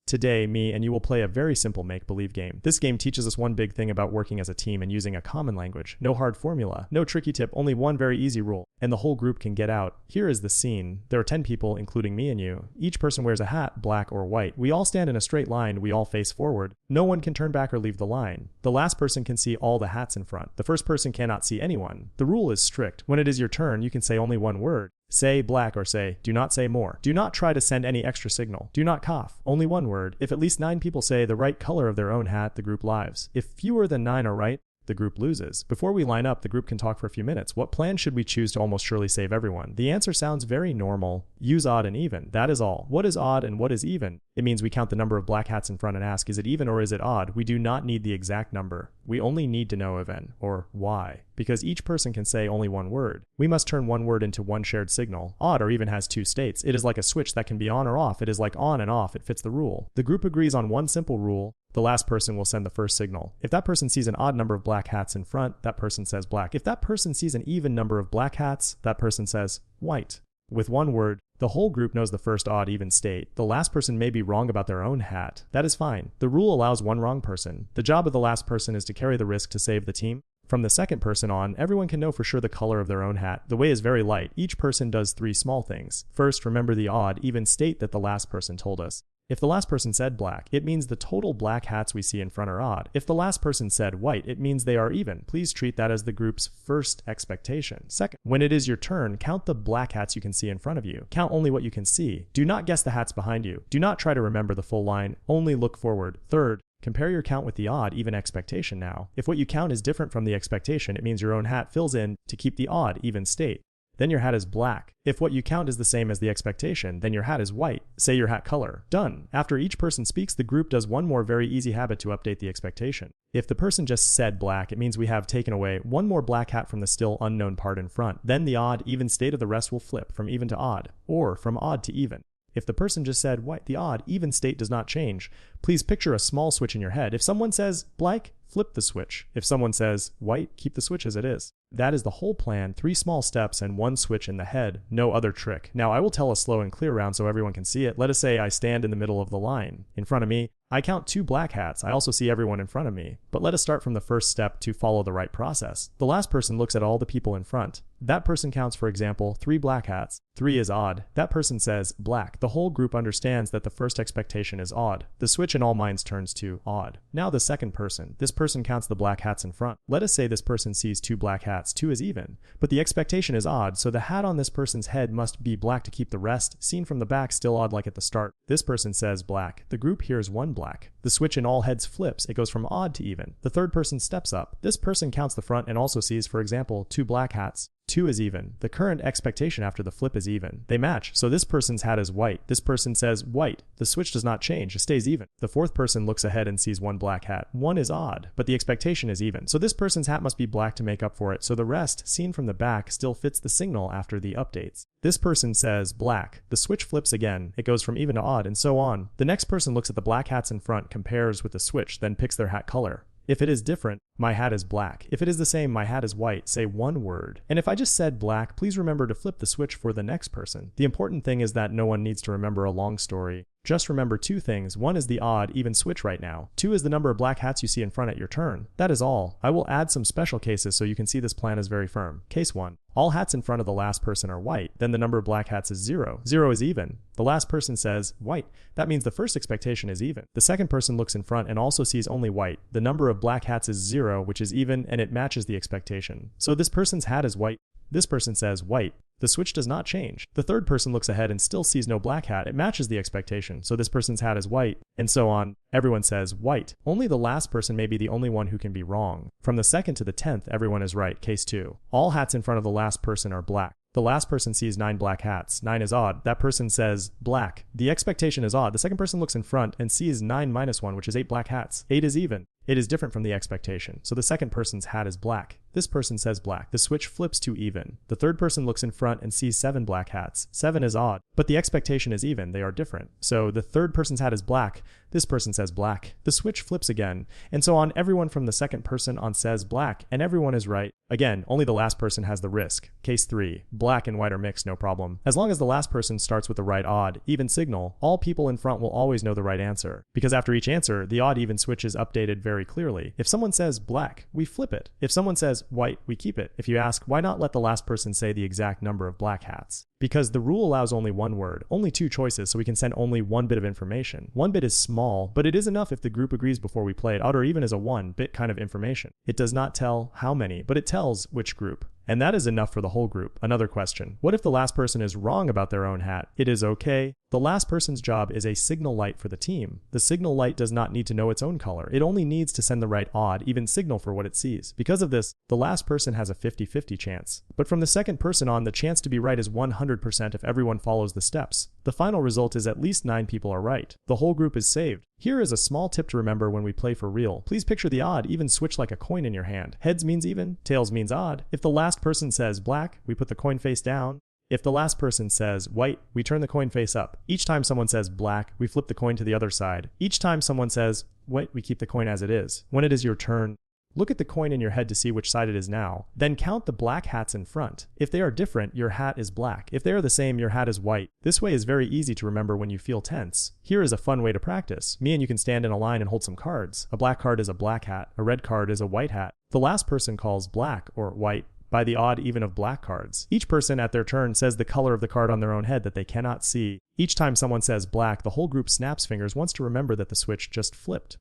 Today, me and you will play a very simple make-believe game. This game teaches us one big thing about working as a team and using a common language. No hard formula, no tricky tip, only one very easy rule, and the whole group can get out. Here is the scene. There are 10 people, including me and you. Each person wears a hat, black or white. We all stand in a straight line, we all face forward. No one can turn back or leave the line. The last person can see all the hats in front. The first person cannot see anyone. The rule is strict. When it is your turn, you can say only one word. Say black or say, do not say more. Do not try to send any extra signal. Do not cough. Only one word. If at least 9 people say the right color of their own hat, the group lives. If fewer than 9 are right, the group loses. Before we line up, the group can talk for a few minutes. What plan should we choose to almost surely save everyone? The answer sounds very normal. Use odd and even. That is all. What is odd and what is even? It means we count the number of black hats in front and ask, is it even or is it odd? We do not need the exact number. We only need to know when or why, because each person can say only one word. We must turn one word into one shared signal. Odd or even has 2 states. It is like a switch that can be on or off. It is like on and off. It fits the rule. The group agrees on one simple rule. The last person will send the first signal. If that person sees an odd number of black hats in front, that person says black. If that person sees an even number of black hats, that person says white. With one word, the whole group knows the first odd even state. The last person may be wrong about their own hat. That is fine. The rule allows one wrong person. The job of the last person is to carry the risk to save the team. From the second person on, everyone can know for sure the color of their own hat. The way is very light. Each person does 3 small things. First, remember the odd, even state that the last person told us. If the last person said black, it means the total black hats we see in front are odd. If the last person said white, it means they are even. Please treat that as the group's first expectation. Second, when it is your turn, count the black hats you can see in front of you. Count only what you can see. Do not guess the hats behind you. Do not try to remember the full line. Only look forward. Third, compare your count with the odd, even expectation now. If what you count is different from the expectation, it means your own hat fills in to keep the odd, even state. Then your hat is black. If what you count is the same as the expectation, then your hat is white. Say your hat color. Done. After each person speaks, the group does one more very easy habit to update the expectation. If the person just said black, it means we have taken away one more black hat from the still unknown part in front. Then the odd, even state of the rest will flip from even to odd, or from odd to even. If the person just said white, the odd, even state does not change. Please picture a small switch in your head. If someone says black, flip the switch. If someone says white, keep the switch as it is. That is the whole plan, 3 small steps and 1 switch in the head, no other trick. Now I will tell a slow and clear round so everyone can see it. Let us say I stand in the middle of the line. In front of me, I count 2 black hats. I also see everyone in front of me. But let us start from the first step to follow the right process. The last person looks at all the people in front. That person counts, for example, 3 black hats. 3 is odd. That person says black. The whole group understands that the first expectation is odd. The switch in all minds turns to odd. Now the second person. This person counts the black hats in front. Let us say this person sees 2 black hats. 2 is even. But the expectation is odd, so the hat on this person's head must be black to keep the rest, seen from the back, still odd like at the start. This person says black. The group hears 1 black. The switch in all heads flips. It goes from odd to even. The third person steps up. This person counts the front and also sees, for example, 2 black hats. 2 is even. The current expectation after the flip is even. They match, so this person's hat is white. This person says white. The switch does not change, it stays even. The fourth person looks ahead and sees 1 black hat. 1 is odd, but the expectation is even. So this person's hat must be black to make up for it, so the rest, seen from the back, still fits the signal after the updates. This person says black. The switch flips again. It goes from even to odd, and so on. The next person looks at the black hats in front, compares with the switch, then picks their hat color. If it is different, my hat is black. If it is the same, my hat is white. Say 1 word. And if I just said black, please remember to flip the switch for the next person. The important thing is that no one needs to remember a long story. Just remember 2 things. 1 is the odd, even switch right now. 2 is the number of black hats you see in front at your turn. That is all. I will add some special cases so you can see this plan is very firm. Case 1. All hats in front of the last person are white. Then the number of black hats is 0. 0 is even. The last person says white. That means the first expectation is even. The second person looks in front and also sees only white. The number of black hats is 0, which is even, and it matches the expectation. So this person's hat is white. This person says white. The switch does not change. The third person looks ahead and still sees no black hat. It matches the expectation, so this person's hat is white, and so on. Everyone says white. Only the last person may be the only one who can be wrong. From the 2nd to the 10th, everyone is right. Case 2. All hats in front of the last person are black. The last person sees 9 black hats. 9 is odd. That person says black. The expectation is odd. The second person looks in front and sees 9 minus 1, which is 8 black hats. 8 is even. It is different from the expectation, so the second person's hat is black. This person says black. The switch flips to even. The third person looks in front and sees 7 black hats. 7 is odd, but the expectation is even. They are different. So the third person's hat is black. This person says black. The switch flips again. And so on, everyone from the second person on says black, and everyone is right. Again, only the last person has the risk. Case 3. Black and white are mixed, no problem. As long as the last person starts with the right odd, even signal, all people in front will always know the right answer. Because after each answer, the odd even switch is updated very clearly. If someone says black, we flip it. If someone says white, we keep it. If you ask, why not let the last person say the exact number of black hats? Because the rule allows only one word, only 2 choices, so we can send only 1 bit of information. 1 bit is small, but it is enough if the group agrees before we play it out, or even as a 1-bit kind of information. It does not tell how many, but it tells which group. And that is enough for the whole group. Another question. What if the last person is wrong about their own hat? It is okay. The last person's job is a signal light for the team. The signal light does not need to know its own color. It only needs to send the right odd, even signal for what it sees. Because of this, the last person has a 50-50 chance. But from the second person on, the chance to be right is 100% if everyone follows the steps. The final result is at least 9 people are right. The whole group is saved. Here is a small tip to remember when we play for real. Please picture the odd even switch like a coin in your hand. Heads means even, tails means odd. If the last person says black, we put the coin face down. If the last person says white, we turn the coin face up. Each time someone says black, we flip the coin to the other side. Each time someone says white, we keep the coin as it is. When it is your turn, look at the coin in your head to see which side it is now. Then count the black hats in front. If they are different, your hat is black. If they are the same, your hat is white. This way is very easy to remember when you feel tense. Here is a fun way to practice. Me and you can stand in a line and hold some cards. A black card is a black hat. A red card is a white hat. The last person calls black or white by the odd even of black cards. Each person at their turn says the color of the card on their own head that they cannot see. Each time someone says black, the whole group snaps fingers once to remember that the switch just flipped.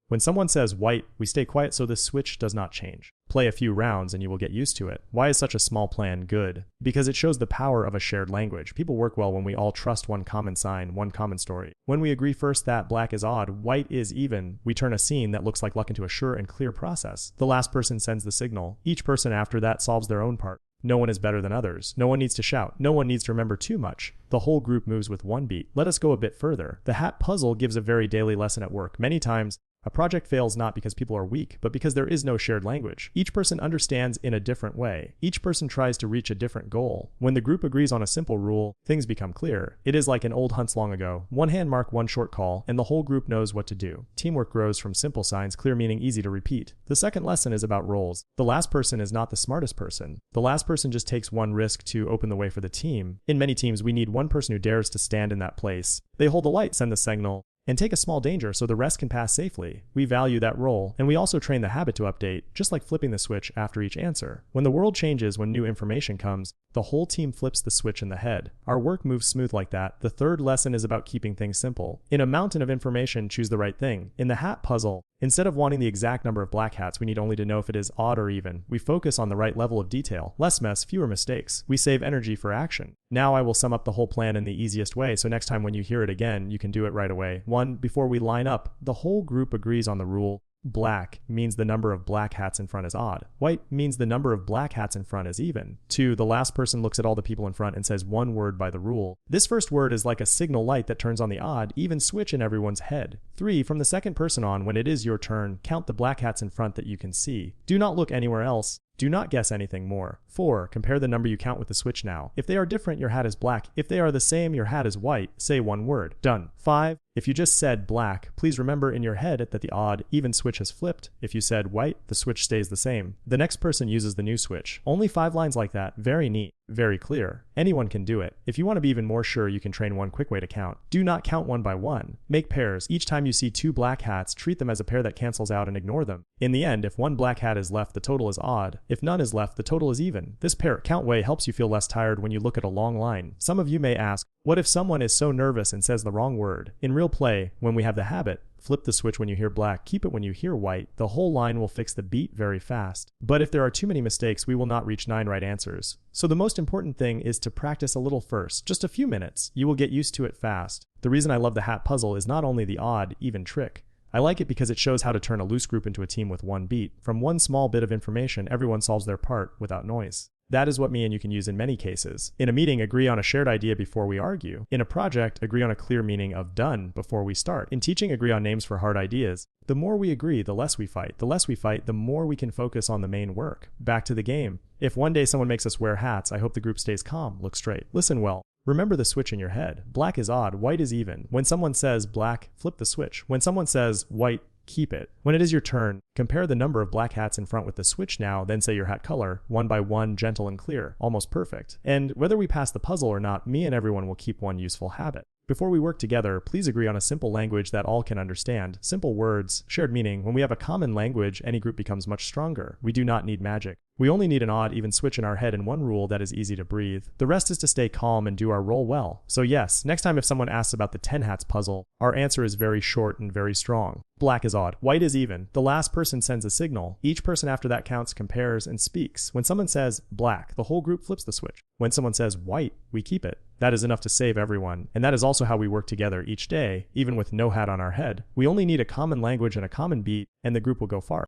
When someone says white, we stay quiet so the switch does not change. Play a few rounds and you will get used to it. Why is such a small plan good? Because it shows the power of a shared language. People work well when we all trust one common sign, one common story. When we agree first that black is odd, white is even, we turn a scene that looks like luck into a sure and clear process. The last person sends the signal. Each person after that solves their own part. No one is better than others. No one needs to shout. No one needs to remember too much. The whole group moves with one beat. Let us go a bit further. The hat puzzle gives a very daily lesson at work. Many times, a project fails not because people are weak, but because there is no shared language. Each person understands in a different way. Each person tries to reach a different goal. When the group agrees on a simple rule, things become clear. It is like an old hunts long ago. One hand mark, one short call, and the whole group knows what to do. Teamwork grows from simple signs, clear meaning, easy to repeat. The second lesson is about roles. The last person is not the smartest person. The last person just takes one risk to open the way for the team. In many teams, we need one person who dares to stand in that place. They hold the light, send the signal, and take a small danger so the rest can pass safely. We value that role, and we also train the habit to update, just like flipping the switch after each answer. When the world changes, when new information comes, the whole team flips the switch in the head. Our work moves smooth like that. The third lesson is about keeping things simple. In a mountain of information, choose the right thing. In the hat puzzle, instead of wanting the exact number of black hats, we need only to know if it is odd or even. We focus on the right level of detail. Less mess, fewer mistakes. We save energy for action. Now I will sum up the whole plan in the easiest way, so next time when you hear it again, you can do it right away. 1. Before we line up, the whole group agrees on the rule. Black means the number of black hats in front is odd. White means the number of black hats in front is even. 2. The last person looks at all the people in front and says one word by the rule. This first word is like a signal light that turns on the odd, even switch in everyone's head. 3. From the second person on, when it is your turn, count the black hats in front that you can see. Do not look anywhere else. Do not guess anything more. 4. Compare the number you count with the switch now. If they are different, your hat is black. If they are the same, your hat is white. Say one word. Done. 5. If you just said black, please remember in your head that the odd, even switch has flipped. If you said white, the switch stays the same. The next person uses the new switch. Only 5 lines like that. Very neat. Very clear. Anyone can do it. If you want to be even more sure, you can train one quick way to count. Do not count one by one. Make pairs. Each time you see 2 black hats, treat them as a pair that cancels out and ignore them. In the end, if 1 black hat is left, the total is odd. If none is left, the total is even. This pair count way helps you feel less tired when you look at a long line. Some of you may ask, what if someone is so nervous and says the wrong word? In real play, when we have the habit, flip the switch when you hear black, keep it when you hear white, the whole line will fix the beat very fast. But if there are too many mistakes, we will not reach 9 right answers. So the most important thing is to practice a little first, just a few minutes. You will get used to it fast. The reason I love the hat puzzle is not only the odd, even trick. I like it because it shows how to turn a loose group into a team with one beat. From one small bit of information, everyone solves their part without noise. That is what me and you can use in many cases. In a meeting, agree on a shared idea before we argue. In a project, agree on a clear meaning of done before we start. In teaching, agree on names for hard ideas. The more we agree, the less we fight. The less we fight, the more we can focus on the main work. Back to the game. If one day someone makes us wear hats, I hope the group stays calm, look straight, listen well. Remember the switch in your head. Black is odd, white is even. When someone says black, flip the switch. When someone says white, keep it. When it is your turn, compare the number of black hats in front with the switch now, then say your hat color, one by one, gentle and clear, almost perfect. And whether we pass the puzzle or not, me and everyone will keep one useful habit. Before we work together, please agree on a simple language that all can understand. Simple words, shared meaning. When we have a common language, any group becomes much stronger. We do not need magic. We only need an odd, even switch in our head and one rule that is easy to breathe. The rest is to stay calm and do our role well. So yes, next time if someone asks about the 10 hats puzzle, our answer is very short and very strong. Black is odd, white is even. The last person sends a signal. Each person after that counts, compares, and speaks. When someone says black, the whole group flips the switch. When someone says white, we keep it. That is enough to save everyone. And that is also how we work together each day, even with no hat on our head. We only need a common language and a common beat, and the group will go far.